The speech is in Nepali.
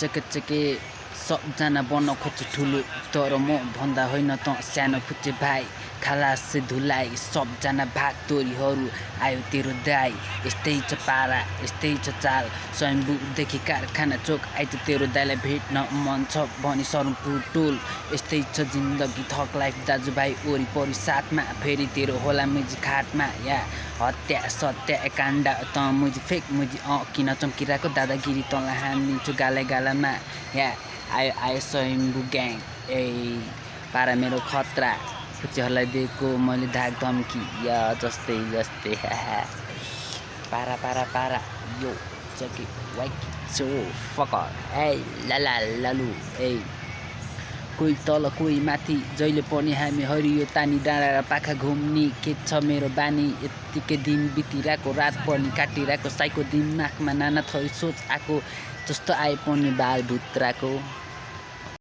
चेके सबजना बन्न खोज्छु ठुलो तर म भन्दा होइन त सानो फुच्चे भाइ खलास धुलाई सबजना भाग तोरीहरू आयो तेरो दाई यस्तै छ पारा यस्तै छ चाल स्वयम्भूदेखि कारखाना चोक आइज तेरो दाइलाई भेट्न मन छ भनी सरमपुर टोल यस्तै छ जिन्दगी थक लाइफ दाजुभाइ वरिपरि साथमा फेरि तेरो होला मुजी खाटमा या हत्या सत्या एकान्डा त मुजी फेक मुजी किन चम्किरहेको दादागिरी तँलाई हानिदिन्छु गालामा या आयो स्वयम्भू ग्याङ पारा मेरो खतरा फुच्चेहरूलाई दिएको मैले धाक धम्की या जस्तै पारा यो चकी वाइक सो फकर लालु कोही तल कोही माथि जहिले पनि हामी हरियो तानी डाँडा र पाखा घुम्ने के छ मेरो बानी यत्तिकै दिन बितिरहेको रात पनि काटिरहेको साइको दिमागमा नाना थरी सोच आएको जस्तो आए पनि बाल भुत्राको